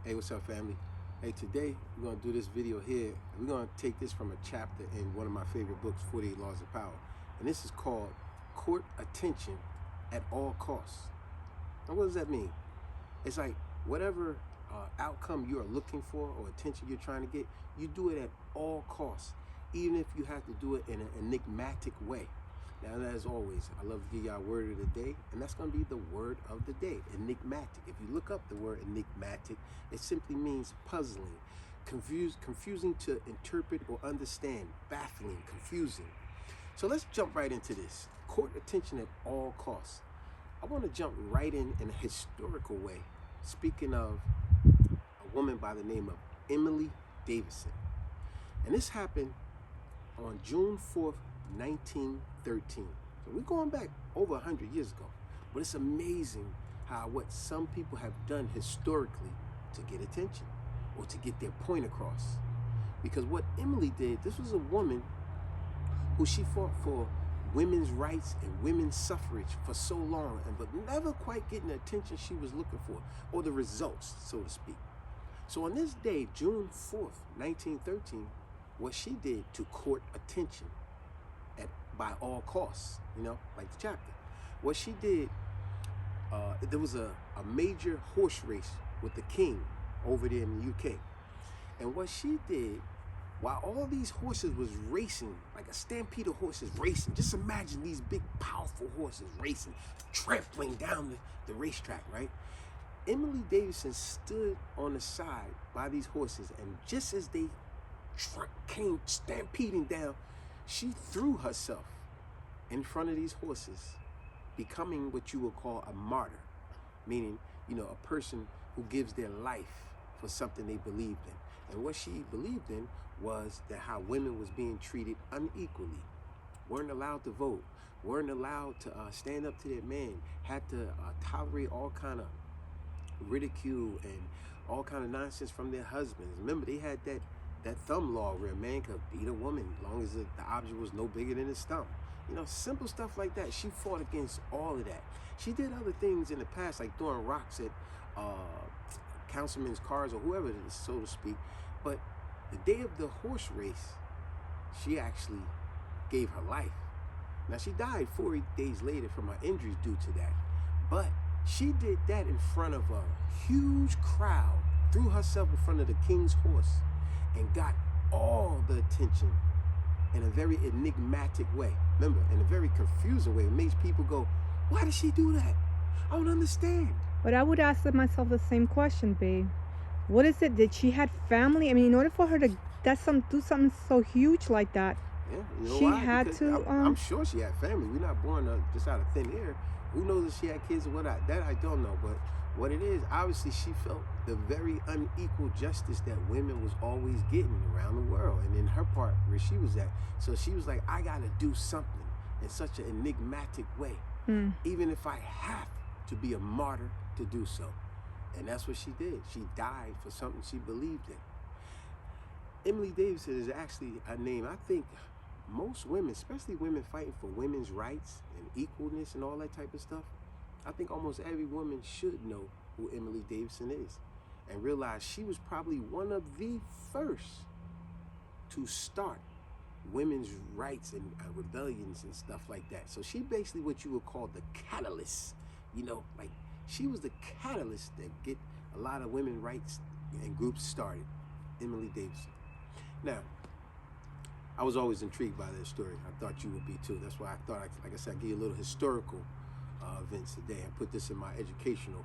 Hey, what's up, family? Hey, today we're going to do this video here. We're going to take this from a chapter in one of my favorite books, 48 Laws of Power. And this is called Court Attention at All Costs. Now, what does that mean? It's like whatever outcome you are looking for or attention you're trying to get, you do it at all costs, even if you have to do it in an enigmatic way. Now, as always, I love to give y'all word of the day, and that's going to be the word of the day, enigmatic. If you look up the word enigmatic, it simply means puzzling, confusing to interpret or understand, baffling, confusing. So let's jump right into this. Court attention at all costs. I want to jump right in a historical way, speaking of a woman by the name of Emily Davison. And this happened on June 4th, 1913. So we're going back over 100 years ago. But it's amazing how what some people have done historically to get attention or to get their point across. Because what Emily did, this was a woman who she fought for women's rights and women's suffrage for so long, but never quite getting the attention she was looking for, or the results, so to speak. So on this day, June 4th, 1913, what she did to court attention by all costs, like the chapter. What she did, there was a major horse race with the king over there in the UK. And what she did, while all these horses was racing, like a stampede of horses racing, just imagine these big, powerful horses racing, trampling down the racetrack, right? Emily Davison stood on the side by these horses, and just as they came stampeding down, she threw herself in front of these horses, becoming what you would call a martyr, meaning, a person who gives their life for something they believed in. And what she believed in was that how women was being treated unequally, weren't allowed to vote, weren't allowed to stand up to their man, had to tolerate all kind of ridicule and all kind of nonsense from their husbands. Remember, they had that thumb law where a man could beat a woman as long as the object was no bigger than his thumb. Simple stuff like that. She fought against all of that. She did other things in the past, like throwing rocks at councilmen's cars or whoever it is, so to speak. But the day of the horse race, she actually gave her life. Now, she died 4 days later from her injuries due to that. But she did that in front of a huge crowd, threw herself in front of the king's horse, and got all the attention in a very enigmatic way. Remember, in a very confusing way. It makes people go, why did she do that? I don't understand. But I would ask myself the same question, babe. What is it? Did she had family? I mean, in order for her to do something so huge like that, yeah, she why? had Because to. I'm sure she had family. We're not born just out of thin air. Who knows if she had kids or what? That I don't know. But what it is, obviously, she felt the very unequal justice that women was always getting around the world, and in her part where she was at. So she was like, I gotta do something in such an enigmatic way, even if I have to be a martyr to do so. And that's what she did. She died for something she believed in. Emily Davison is actually a name I think most women, especially women fighting for women's rights and equalness and all that type of stuff, I think almost every woman should know who Emily Davison is and realize she was probably one of the first to start women's rights and rebellions and stuff like that. So she basically what you would call the catalyst, like she was the catalyst that get a lot of women's rights and groups started, Emily Davison. Now, I was always intrigued by that story. I thought you would be too. That's why I thought, like I said, I'd give you a little historical events today and put this in my educational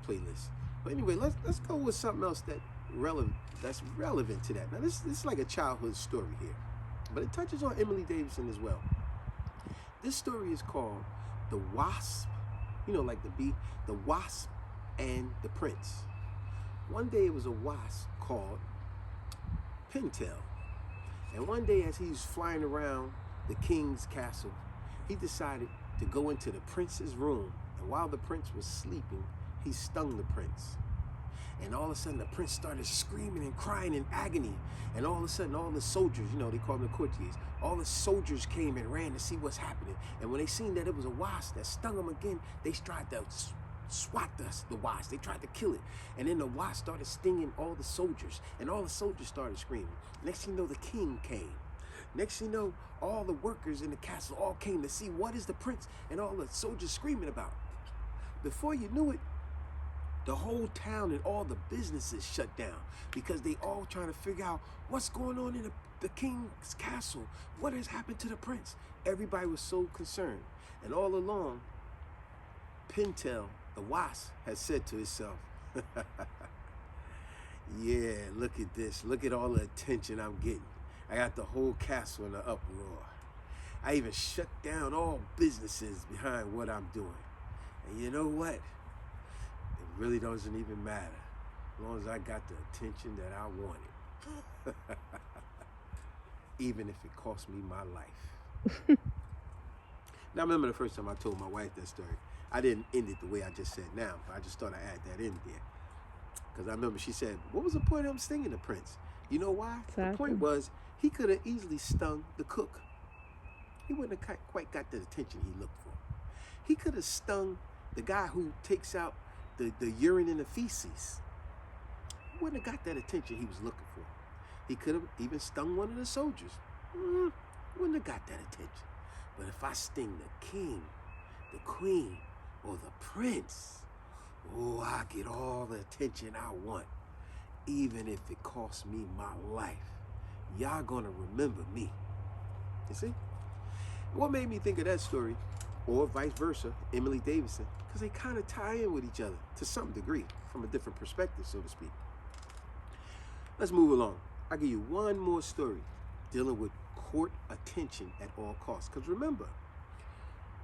playlist. But anyway, let's go with something else that's relevant to that. Now, this is like a childhood story here, but it touches on Emily Davison as well. This story is called The Wasp, like the bee, the Wasp and the Prince. One day it was a wasp called Pintail. And one day as he's flying around the king's castle, he decided to go into the prince's room. And while the prince was sleeping, he stung the prince. And all of a sudden the prince started screaming and crying in agony. And all of a sudden all the soldiers, they call them the courtiers, all the soldiers came and ran to see what's happening. And when they seen that it was a wasp that stung him again, they tried to swat the wasp. They tried to kill it. And then the wasp started stinging all the soldiers. And all the soldiers started screaming. Next thing you know, the king came. Next thing you know, all the workers in the castle all came to see what is the prince and all the soldiers screaming about. Before you knew it, the whole town and all the businesses shut down because they all trying to figure out what's going on in the king's castle. What has happened to the prince? Everybody was so concerned. And all along, Pintail, the wasp, has said to itself, yeah, look at this. Look at all the attention I'm getting. I got the whole castle in an uproar. I even shut down all businesses behind what I'm doing. And you know what? It really doesn't even matter as long as I got the attention that I wanted. Even if it cost me my life. Now, I remember the first time I told my wife that story. I didn't end it the way I just said now. I just thought I'd add that in there. Because I remember she said, what was the point of him stinging the prince? You know why? Exactly. The point was, he could have easily stung the cook. He wouldn't have quite got the attention he looked for. He could have stung the guy who takes out the urine and the feces. He wouldn't have got that attention he was looking for. He could have even stung one of the soldiers. Wouldn't have got that attention. But if I sting the king, the queen, or the prince, oh, I get all the attention I want, even if it costs me my life. Y'all gonna remember me. You see? What made me think of that story, or vice versa, Emily Davidson, because they kind of tie in with each other to some degree, from a different perspective, so to speak. Let's move along. I'll give you one more story dealing with court attention at all costs. Because remember,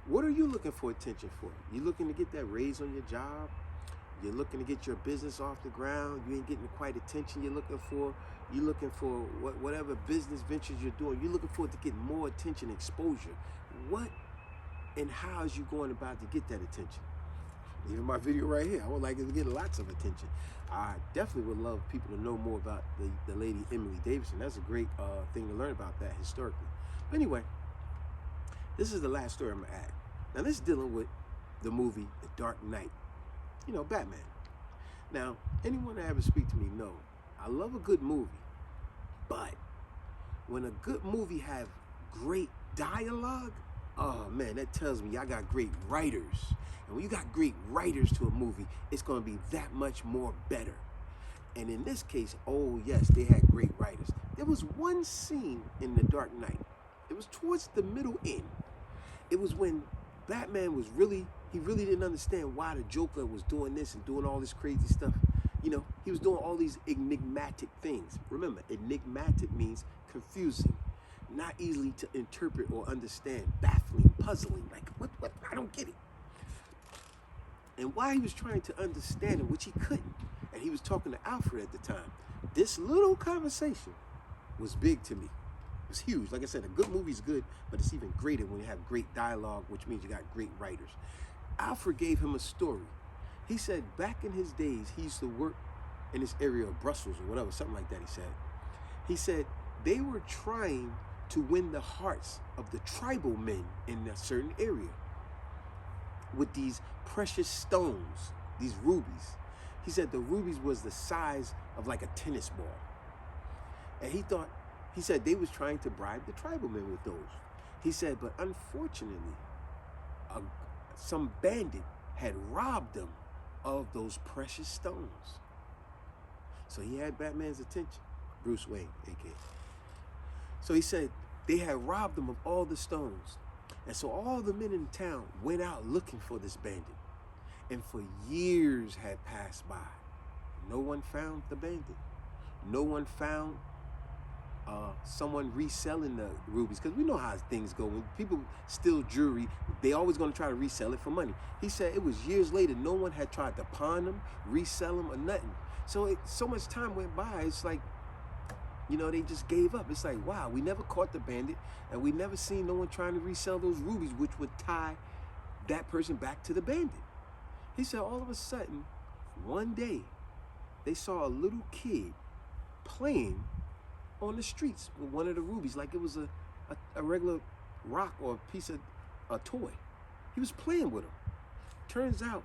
what are you looking for attention for? You looking to get that raise on your job? You're looking to get your business off the ground. You ain't getting quite attention you're looking for. You're looking for whatever business ventures you're doing. You're looking for it to get more attention, exposure. What and how is you going about to get that attention? Even my video right here, I would like it to get lots of attention. I definitely would love people to know more about the lady Emily Davidson. That's a great thing to learn about that historically. But anyway, this is the last story I'm gonna add. Now this is dealing with the movie The Dark Knight. You know, Batman. Now, anyone that ever speak to me know, I love a good movie, but when a good movie have great dialogue, oh man, that tells me I got great writers. And when you got great writers to a movie, it's gonna be that much more better. And in this case, oh yes, they had great writers. There was one scene in The Dark Knight. It was towards the middle end. It was when Batman was really didn't understand why the Joker was doing this and doing all this crazy stuff. You know, he was doing all these enigmatic things. Remember, enigmatic means confusing, not easily to interpret or understand, baffling, puzzling. Like, what? I don't get it. And while he was trying to understand it, which he couldn't, and he was talking to Alfred at the time, this little conversation was big to me. It was huge. Like I said, a good movie's good, but it's even greater when you have great dialogue, which means you got great writers. Alfred gave him a story. He said back in his days, he used to work in this area of Brussels or whatever, something like that, he said. He said they were trying to win the hearts of the tribal men in a certain area with these precious stones, these rubies. He said the rubies was the size of like a tennis ball. And he said they was trying to bribe the tribal men with those. He said, but unfortunately, some bandit had robbed them of those precious stones. So he had Batman's attention, Bruce Wayne, aka. So he said they had robbed them of all the stones. And so all the men in town went out looking for this bandit. And for years had passed by. No one found the bandit. No one found someone reselling the rubies, because we know how things go. When people steal jewelry, they always going to try to resell it for money. He said it was years later, no one had tried to pawn them, resell them, or nothing. So so much time went by, it's like, you know, they just gave up. It's like, wow, we never caught the bandit, and we never seen no one trying to resell those rubies, which would tie that person back to the bandit. He said all of a sudden, one day, they saw a little kid playing on the streets with one of the rubies, like it was a regular rock or a piece of a toy. He was playing with them. Turns out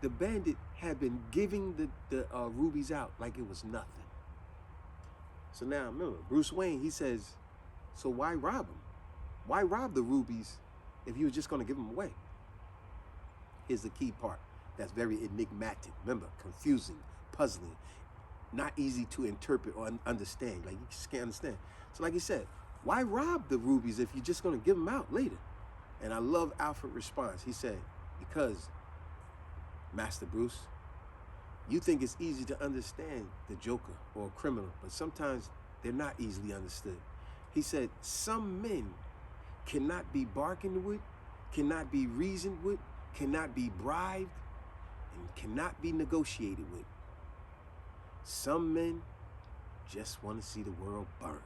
the bandit had been giving the rubies out like it was nothing. So now remember, Bruce Wayne, he says, so why rob him? Why rob the rubies if you were just going to give them away? Here's the key part that's very enigmatic. Remember, confusing, puzzling, not easy to interpret or understand. Like, you just can't understand. So like he said, why rob the rubies if you're just going to give them out later? And I love Alfred's response. He said, because, Master Bruce, you think it's easy to understand the Joker or a criminal, but sometimes they're not easily understood. He said, some men cannot be bargained with, cannot be reasoned with, cannot be bribed, and cannot be negotiated with. Some men just want to see the world burn.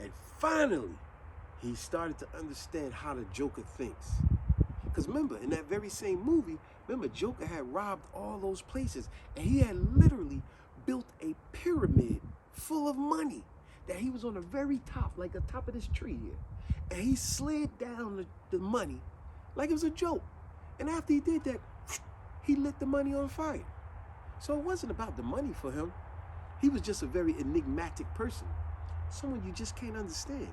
And finally, he started to understand how the Joker thinks. Because remember, in that very same movie, remember, Joker had robbed all those places, and he had literally built a pyramid full of money that he was on the very top, like the top of this tree here. And he slid down the money like it was a joke. And after he did that, he lit the money on fire. So it wasn't about the money for him. He was just a very enigmatic person. Someone you just can't understand.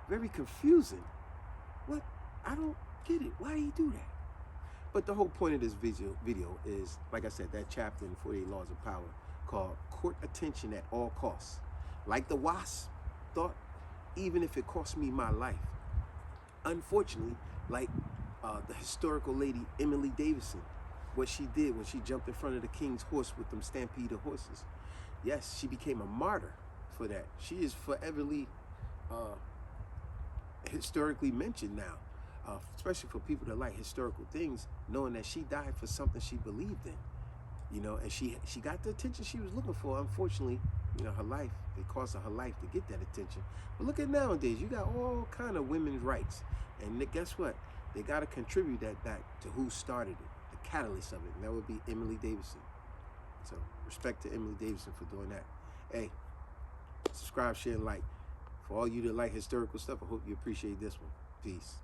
Very confusing. What? I don't get it. Why did he do that? But the whole point of this video is, like I said, that chapter in 48 Laws of Power called Court Attention at All Costs. Like the Wasp thought, even if it cost me my life. Unfortunately, like the historical lady Emily Davison, what she did when she jumped in front of the king's horse with them stampede of horses. Yes, she became a martyr for that. She is foreverly historically mentioned now, especially for people that like historical things, knowing that she died for something she believed in. You know, and she got the attention she was looking for. Unfortunately, you know, her life, it cost her life to get that attention. But look at nowadays, you got all kind of women's rights. And guess what? They got to contribute that back to who started it, the catalyst of it, and that would be Emily Davison. So respect to Emily Davison for doing that. Hey, subscribe, share, and like. For all you that like historical stuff, I hope you appreciate this one. Peace.